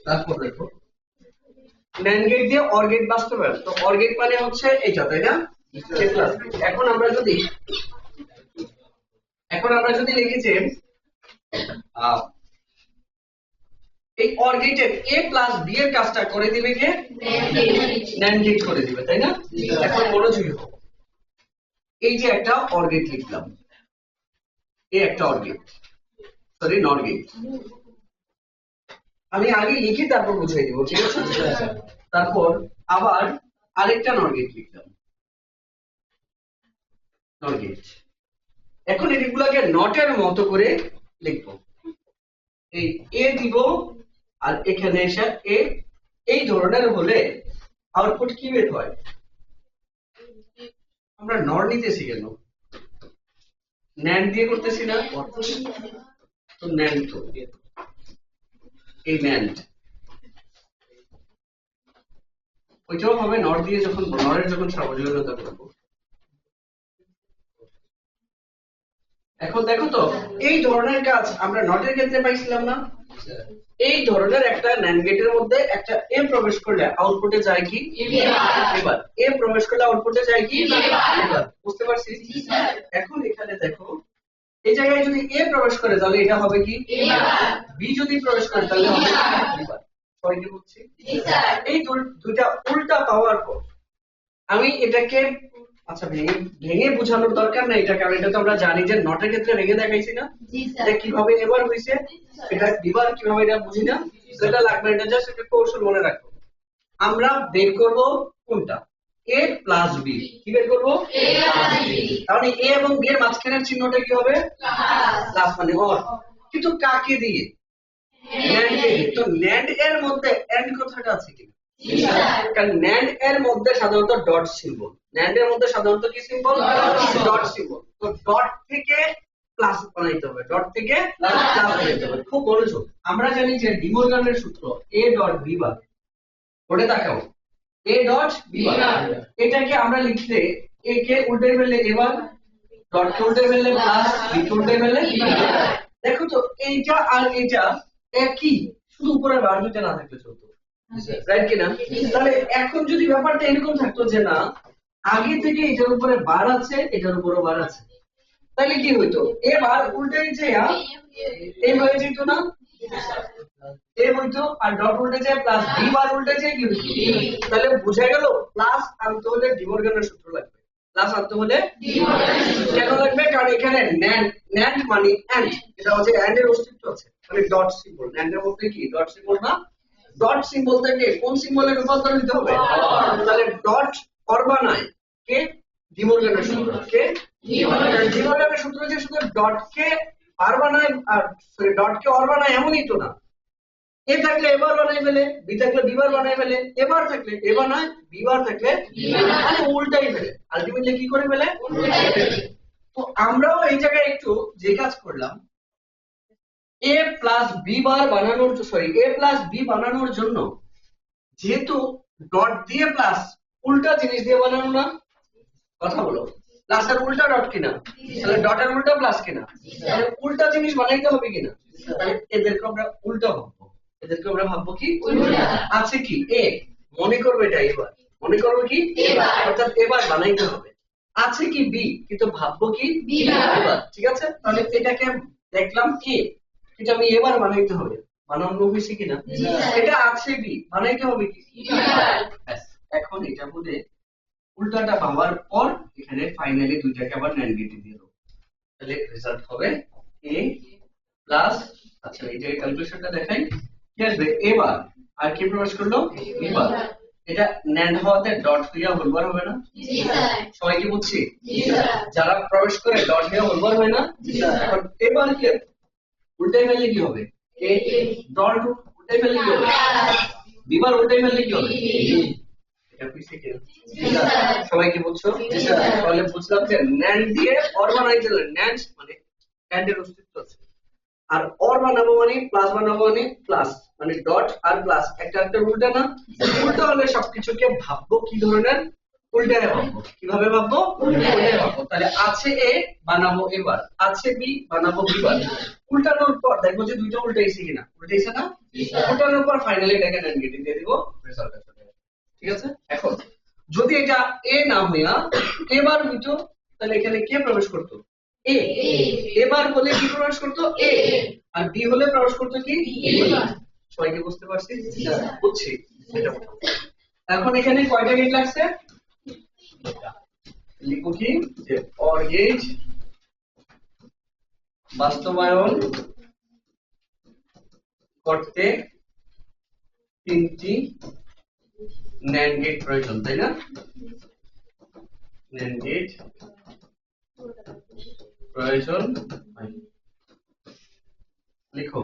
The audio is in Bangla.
তারপর দেখো ন্যান্ড গেট দিয়ে অর গেট বাস্তবায়ন। তো অর গেট মানে হচ্ছে এইটা, তাই না? এখন আমরা যদি লিখি যে এই অর গেটের a প্লাস b এর কাজটা করে দিবে কে? ন্যান্ড গেট করে দিবে, তাই না? এখন মনোযোগী হও, এই যে একটা অর গেট লিখলাম, এই একটা or get, sorry not get. আমি আগে লিখি তারপর বুঝিয়ে দিব, ঠিক আছে? তারপর আবার আরেকটা নট গেট লিখলাম, নট গেট। এখন এগুলাকে নটের মতো করে লিখবো, এই এ দিব আর এখানে এসে এ, এই ধরনের হলে আউটপুট কি বের হয়? আমরা নর নিতেছি কেন? ন্যান্ড দিয়ে করতেছি না? তো ন্যান্ড, তো এই ন্যান্ড ওইটাও হবে নর দিয়ে, যখন নরের যখন সাবলীলতা করবো। এখন দেখো তো এই ধরনের কাজ আমরা নটের ক্ষেত্রে পাইছিলাম না? এই ধরনের একটা ন্যান্ড গেটের মধ্যে একটা এ প্রবেশ করলে আউটপুটে যায় কি? এবার এ প্রবেশ করলে আউটপুটে যায় কি? এবার বুঝতে পারছি? এখন এখানে দেখো এই জায়গায় যদি এ প্রবেশ করে তাহলে এটা হবে কি? বি যদি প্রবেশ করে তাহলে হবে এবার। সবাই কি বুঝছি? এই দুইটা উল্টা পাওয়ার পর আমি এটাকে, আচ্ছা ভেঙে বোঝানোর দরকার নাই এটা, কারণ এটা তো আমরা জানি যে নটের ক্ষেত্রে ভেঙে দেখাইছি না? এটা কিভাবে এবার হয়েছে, এটা বিবার কিভাবে, এটা বুঝি না, সেটা লাগবে, এটা জাস্ট একটা কৌশল মনে রাখো। আমরা বের করব কোনটা? a plus b। কি বের করব? তাহলে a এবং b এর মাঝখানের চিহ্নটা কি হবে? প্লাস, মানে অর। কিন্তু কাকে দিয়ে? ন্যান্ড কে দিয়ে। তো ন্যান্ড এর মধ্যে এন্ড কথাটা আছে কি? কারণ ন্যান্ড এর মধ্যে সাধারণত ডট সিম্বল, ন্যান্ড এর মধ্যে সাধারণত কি সিম্বল? Dot symbol. তো ডট থেকে প্লাস বানাইতে হবে, ডট থেকে প্লাস বানাইতে হবে। খুব মনোযোগ। আমরা জানি যে ডি মর্গানের সূত্র a ডট b বার, ওটা দেখাও, a ডট b বার। এটাকে আমরা লিখলে a কে উল্টে ফেললে এবার, ডট কে উল্টে ফেললে প্লাস, b কে উল্টে ফেললে। দেখো তো এইটা আর এটা একই, শুধু উপরের বার দুইটা না থাকলে চলতো, রাইট কিনা? তাহলে এখন যদি ব্যাপারটা এরকম থাকতো যে না আগে থেকে এটার উপরে বার আছে, এটার উপরও বার আছে, তাহলে কি হইতো? এবার উল্টে যে এই হয়ে যেত না, এ হইতো, আর ডট উল্টে যায় প্লাস, বি বার উল্টে যায় কি হইতো? তাহলে বুঝা গেল প্লাস আনতে হলে ডি মর্গানের সূত্র লাগবে, প্লাস আনতে হলে কেন লাগবে? কারণ এখানে ন্যান্ড মানে এন্ড, এটা হচ্ছে এন্ড এর অস্তিত্ব আছে, মানে ডট সিম্বল। ন্যান্ড এর মধ্যে কি ডট সিম্বল না? ডট সিম্বল থেকে কোন সিম্বলে রূপান্তর হতে হবে? তাহলে ডট অর বানায় কে? ডি মর্গানের সূত্র। কে? ডি মর্গানের সূত্র যে শুধু ডট কে আর বানায়, আর সরি ডট কে অর বানায় এমনই তো না। এ থাকলে এবার বানাই ফেলে, বি থাকলে বিবার বানাই ফেলে, এবার থাকলে এ বানায়, বিবার থাকলে মানে উল্টাই ফেলে, আলটিমেটলি কি করে ফেলে? তো আমরাও এই জায়গায় একটু যে কাজ করলাম, a প্লাস বি বার বানানোর, সরি a প্লাস বি বানানোর জন্য যেহেতু ডট দিয়ে প্লাস উল্টা জিনিস দিয়ে বানানো না, কথা বলো, প্লাসের উল্টা ডট কিনা, তাহলে ডটের উল্টা প্লাস কিনা, তাহলে উল্টা জিনিস বানাইতে হবে কিনা, তাহলে এদেরকে আমরা উল্টা ভাববো, এদেরকে আমরা ভাববো কি? আছে কি এ, মনে করবে এটা এবার, মনে করবে কি অর্থাৎ এবার বানাইতে হবে। আছে কি বি, কিন্তু ভাববো কি এবার, ঠিক আছে? তাহলে এটাকে দেখলাম কি, এটা আমি এবার বানাইতে হবে, বানানো হয়েছে কিনা? এটা আছে বি, বানাইতে হবে কি? এখন এটা বলে উল্টাটা পাওয়ার পর এখানে ফাইনালি দুইটাকে আবার ন্যান্ড গেটে দিয়ে দেবো, তাহলে রেজাল্ট হবে a প্লাস, আচ্ছা এইটাকে ক্যালকুলেশনটা দেখাই, কি আসবে? এবার আর কি প্রবেশ করলো? এবার। এটা ন্যান্ড হওয়াতে ডট হইয়া হোলবার হবে না? সবাই কি বুঝছি? যারা প্রবেশ করে ডট হইয়া হোলবার হয় না? এখন এবার কি উল্টাই ফেললে কি হবে? এ ডট উল্টাই ফেললে কি হবে? বিবার উল্টাই ফেললে কি হবে? এটা বুঝছি কি? সবাই কি বুঝছো? তাহলে বুঝলাম যে ন্যান্ড দিয়ে অর বানাইতে হলে, ন্যান্ড মানে এন্ড এর অস্তিত্ব আছে, আর অর বানাবো মানে প্লাস বানাবো মানে প্লাস, মানে ডট আর প্লাস একটা একটা উল্টা না? উল্টা হলে সবকিছুকে ভাববো কি ধরনের? উল্টে ভাববো। কিভাবে ভাববো? উল্টে ভাববো। তাহলে আছে এ বানাবো এবার, আছে বি বানাবো বি বার। উল্টানোর পর দেখবো যে দুইটা উল্টাইছে কিনা, উল্টাইছে না? উল্টানোর পর ফাইনালি এটাকে NAND গেটিং দিয়ে দিব, রেজাল্টটা চলে আসবে। ঠিক আছে? এখন যদি এটা এ না হইয়া এবার হইতো, তাহলে এখানে কে প্রবেশ করতো? এ। এবার হলে কি প্রবেশ করতো? এ। আর বি হলে প্রবেশ করতো কি? সবাই কি বুঝতে পারছি? বুঝছি। এটা বলতে হবে। এখন এখানে কয়টা গেট লাগছে? লিখো কি যে অর গেট বাস্তবায়ন করতে তিনটি NAND গেট প্রয়োজন, তাই না? NAND গেট প্রয়োজন। লিখো